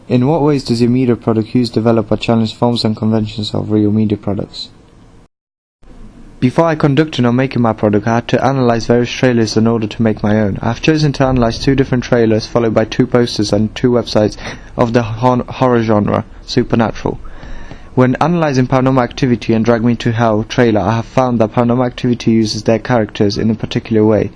In what ways does your media product use, develop or challenge forms and conventions of real media products? Before I conducted on making my product, I had to analyze various trailers in order to make my own. I have chosen to analyze 2 different trailers, followed by 2 posters and 2 websites of the horror genre, Supernatural. When analyzing Paranormal Activity and Drag Me to Hell trailer, I have found that Paranormal Activity uses their characters in a particular way.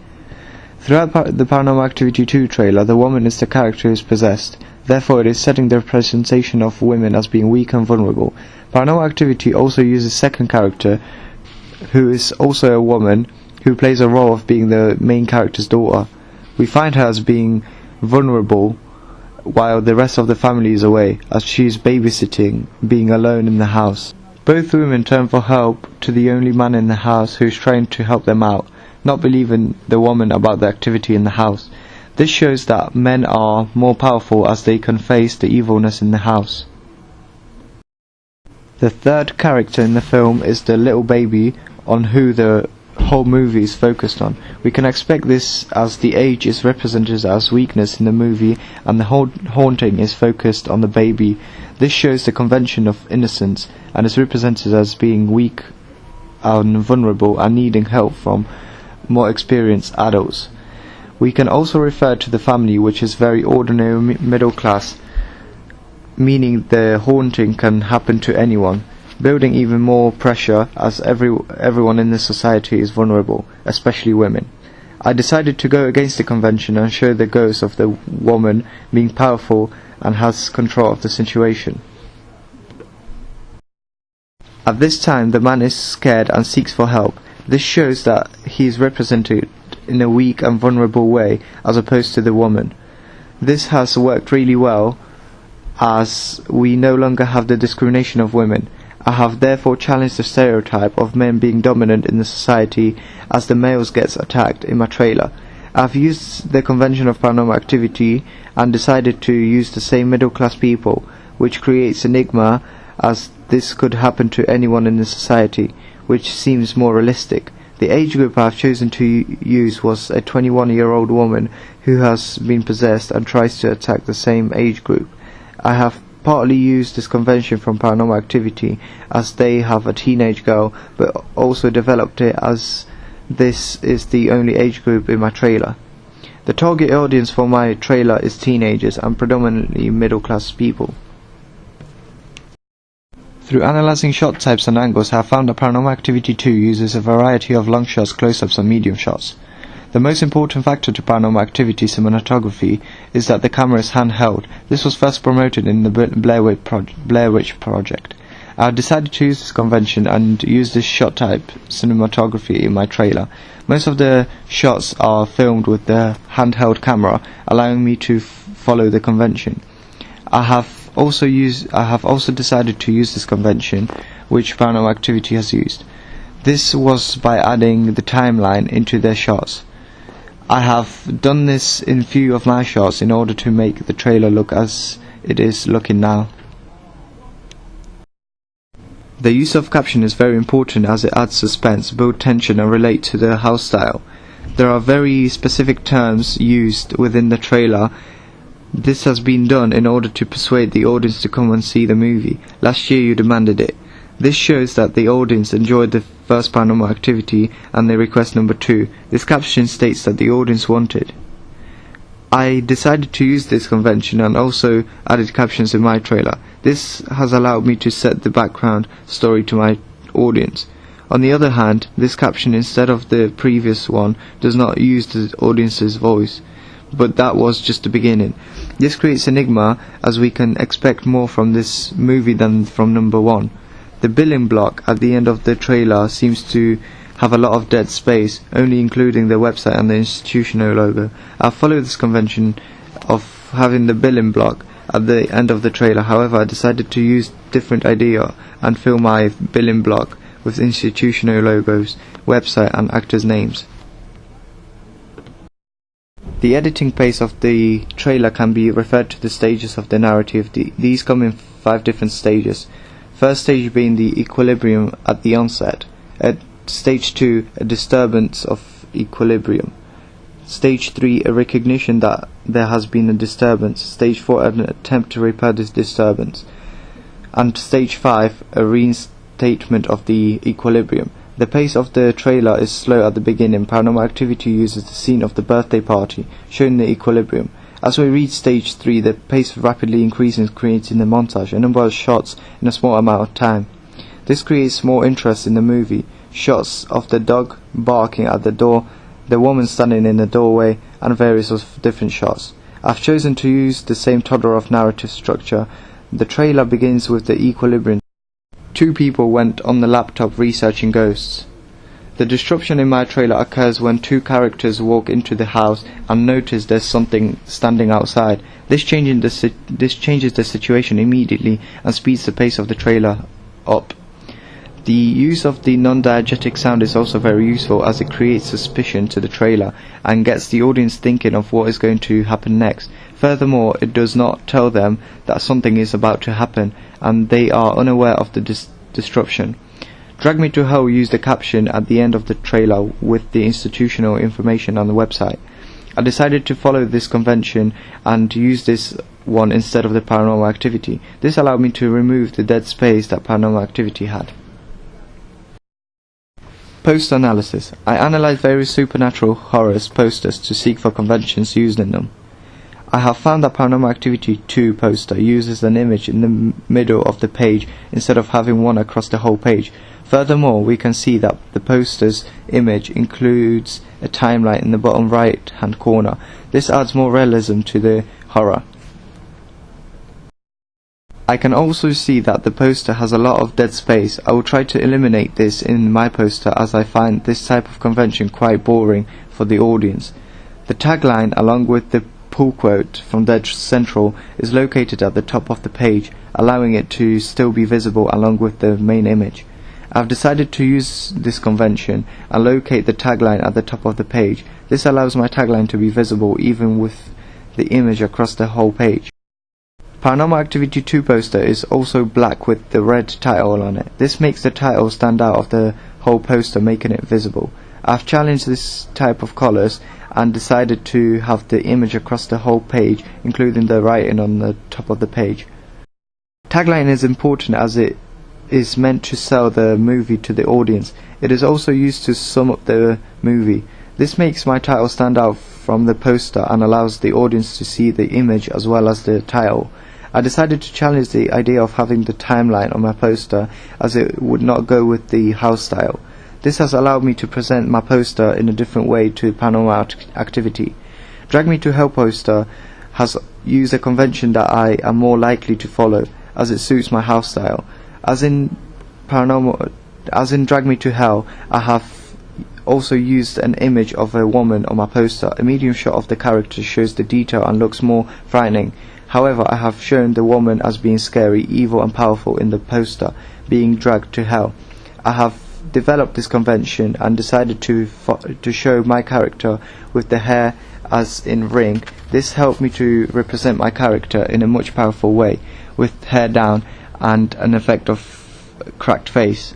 Throughout the Paranormal Activity 2 trailer, the woman is the character who is possessed. Therefore, it is setting the representation of women as being weak and vulnerable. Paranormal Activity also uses second character, who is also a woman, who plays a role of being the main character's daughter. We find her as being vulnerable while the rest of the family is away, as she is babysitting, being alone in the house. Both women turn for help to the only man in the house who is trying to help them out, not believing the woman about the activity in the house. This shows that men are more powerful as they can face the evilness in the house. The third character in the film is the little baby, on who the whole movie is focused on. We can expect this as the age is represented as weakness in the movie and the whole haunting is focused on the baby. This shows the convention of innocence and is represented as being weak and vulnerable and needing help from more experienced adults. We can also refer to the family, which is very ordinary middle class, meaning the haunting can happen to anyone, building even more pressure as everyone in the society is vulnerable, especially women. I decided to go against the convention and show the ghost of the woman being powerful and has control of the situation. At this time, the man is scared and seeks for help. This shows that he is represented in a weak and vulnerable way as opposed to the woman. This has worked really well as we no longer have the discrimination of women. I have therefore challenged the stereotype of men being dominant in the society as the males gets attacked in my trailer. I have used the convention of Paranormal Activity and decided to use the same middle class people, which creates enigma as this could happen to anyone in the society, which seems more realistic. The age group I have chosen to use was a 21-year-old woman who has been possessed and tries to attack the same age group. I have partly used this convention from Paranormal Activity as they have a teenage girl, but also developed it as this is the only age group in my trailer. The target audience for my trailer is teenagers and predominantly middle class people. Through analyzing shot types and angles, I have found that Paranormal Activity 2 uses a variety of long shots, close-ups and medium shots. The most important factor to Paranormal Activity cinematography is that the camera is handheld. This was first promoted in the Blair Witch Project. I have decided to use this convention and use this shot type cinematography in my trailer. Most of the shots are filmed with the handheld camera, allowing me to follow the convention. I have also decided to use this convention, which Paranormal Activity has used. This was by adding the timeline into their shots. I have done this in few of my shots in order to make the trailer look as it is looking now. The use of caption is very important as it adds suspense, builds tension and relate to the house style. There are very specific terms used within the trailer. This has been done in order to persuade the audience to come and see the movie. Last year you demanded it. This shows that the audience enjoyed the first Paranormal Activity and they request number 2. This caption states that the audience wanted. I decided to use this convention and also added captions in my trailer. This has allowed me to set the background story to my audience. On the other hand, this caption instead of the previous one does not use the audience's voice, but that was just the beginning. This creates enigma as we can expect more from this movie than from number 1. The billing block at the end of the trailer seems to have a lot of dead space, only including the website and the institutional logo. I followed this convention of having the billing block at the end of the trailer. However, I decided to use different idea and fill my billing block with institutional logos, website and actors' names. The editing pace of the trailer can be referred to the stages of the narrative. These come in 5 different stages. First stage being the equilibrium at the onset. At stage 2, a disturbance of equilibrium. Stage 3, a recognition that there has been a disturbance. Stage 4, an attempt to repair this disturbance. And Stage 5, a reinstatement of the equilibrium. The pace of the trailer is slow at the beginning. Paranormal Activity uses the scene of the birthday party, showing the equilibrium. As we reach Stage 3, the pace rapidly increases, creating a montage, a number of shots in a small amount of time. This creates more interest in the movie. Shots of the dog barking at the door, the woman standing in the doorway, and various of different shots. I've chosen to use the same Todorov narrative structure. The trailer begins with the equilibrium. 2 people went on the laptop researching ghosts. The disruption in my trailer occurs when 2 characters walk into the house and notice there's something standing outside. This changes the situation immediately and speeds the pace of the trailer up. The use of the non-diegetic sound is also very useful, as it creates suspicion to the trailer and gets the audience thinking of what is going to happen next. Furthermore, it does not tell them that something is about to happen and they are unaware of the disruption. Drag Me to Hell used a caption at the end of the trailer with the institutional information on the website. I decided to follow this convention and use this one instead of the Paranormal Activity. This allowed me to remove the dead space that Paranormal Activity had. Poster analysis. I analyzed various supernatural horrors posters to seek for conventions used in them. I have found that Paranormal Activity 2 poster uses an image in the middle of the page instead of having one across the whole page. Furthermore, we can see that the poster's image includes a timeline in the bottom right hand corner. This adds more realism to the horror. I can also see that the poster has a lot of dead space. I will try to eliminate this in my poster, as I find this type of convention quite boring for the audience. The tagline, along with the pull quote from Dead Central, is located at the top of the page, allowing it to still be visible along with the main image. I have decided to use this convention and locate the tagline at the top of the page. This allows my tagline to be visible even with the image across the whole page. Paranormal Activity 2 poster is also black with the red title on it. This makes the title stand out of the whole poster, making it visible. I've challenged this type of colours and decided to have the image across the whole page, including the writing on the top of the page. Tagline is important as it is meant to sell the movie to the audience. It is also used to sum up the movie. This makes my title stand out from the poster and allows the audience to see the image as well as the title. I decided to challenge the idea of having the timeline on my poster, as it would not go with the house style. This has allowed me to present my poster in a different way to Paranormal Activity. Drag Me to Hell poster has used a convention that I am more likely to follow, as it suits my house style. As in Drag Me to Hell, I have also used an image of a woman on my poster. A medium shot of the character shows the detail and looks more frightening. However, I have shown the woman as being scary, evil and powerful in the poster, being dragged to hell. I have developed this convention and decided to show my character with the hair as in Ring. This helped me to represent my character in a much powerful way, with hair down and an effect of cracked face.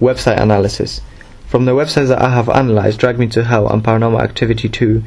Website analysis. From the websites that I have analysed, Drag Me to Hell and Paranormal Activity 2,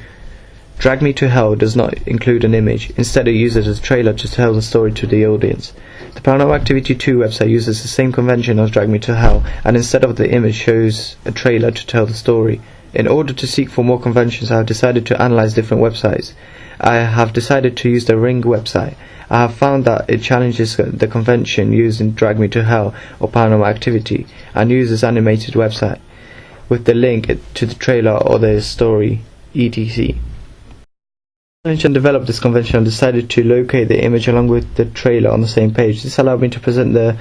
Drag Me to Hell does not include an image. Instead, it uses a trailer to tell the story to the audience. The Paranormal Activity 2 website uses the same convention as Drag Me to Hell, and instead of the image shows a trailer to tell the story. In order to seek for more conventions, I have decided to analyse different websites. I have decided to use the Ring website. I have found that it challenges the convention used in Drag Me to Hell or Paranormal Activity, and uses animated website with the link to the trailer or the story, etc. And developed this convention and decided to locate the image along with the trailer on the same page. This allowed me to present the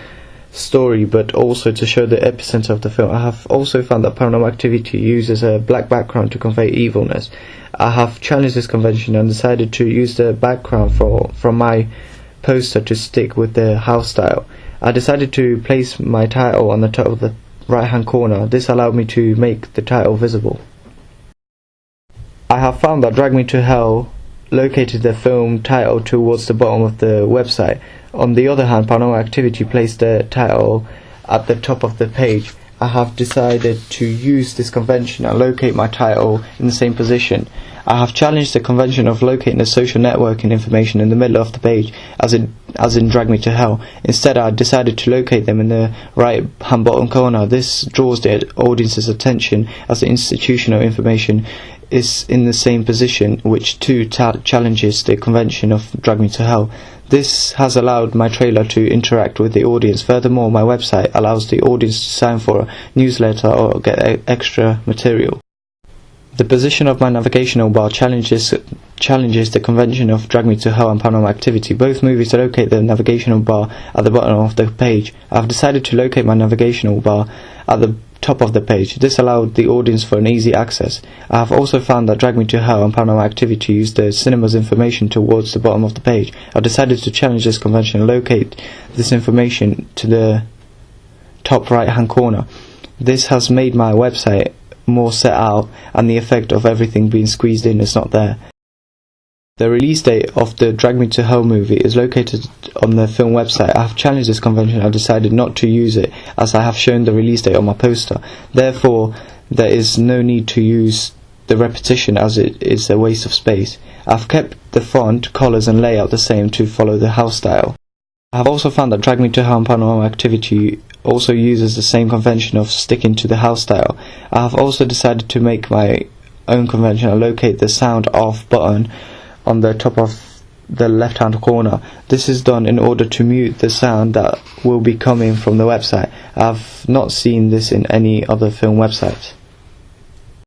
story but also to show the epicenter of the film. I have also found that Paranormal Activity uses a black background to convey evilness. I have challenged this convention and decided to use the background from my poster to stick with the house style. I decided to place my title on the top of the right hand corner. This allowed me to make the title visible. I have found that Drag Me to Hell located the film title towards the bottom of the website. On the other hand, Paranormal Activity placed the title at the top of the page. I have decided to use this convention and locate my title in the same position. I have challenged the convention of locating the social networking information in the middle of the page, as in Drag Me to Hell. Instead, I decided to locate them in the right hand bottom corner. This draws the audience's attention as the institutional information is in the same position, which too challenges the convention of Drag Me to Hell. This has allowed my trailer to interact with the audience. Furthermore, my website allows the audience to sign for a newsletter or get extra material. The position of my navigational bar challenges the convention of Drag Me to Hell and Paranormal Activity. Both movies locate the navigational bar at the bottom of the page. I have decided to locate my navigational bar at the top of the page. This allowed the audience for an easy access. I have also found that Drag Me to Hell and Paranormal Activity use the cinema's information towards the bottom of the page. I decided to challenge this convention and locate this information to the top right hand corner. This has made my website more set out, and the effect of everything being squeezed in is not there. The release date of the Drag Me to Hell movie is located on the film website. I have challenged this convention. I decided not to use it, as I have shown the release date on my poster. Therefore, there is no need to use the repetition, as it is a waste of space. I have kept the font, colours and layout the same to follow the house style. I have also found that Drag Me to Hell and Paranormal Activity also uses the same convention of sticking to the house style. I have also decided to make my own convention and locate the sound off button on the top of the left hand corner. This is done in order to mute the sound that will be coming from the website. I have not seen this in any other film website.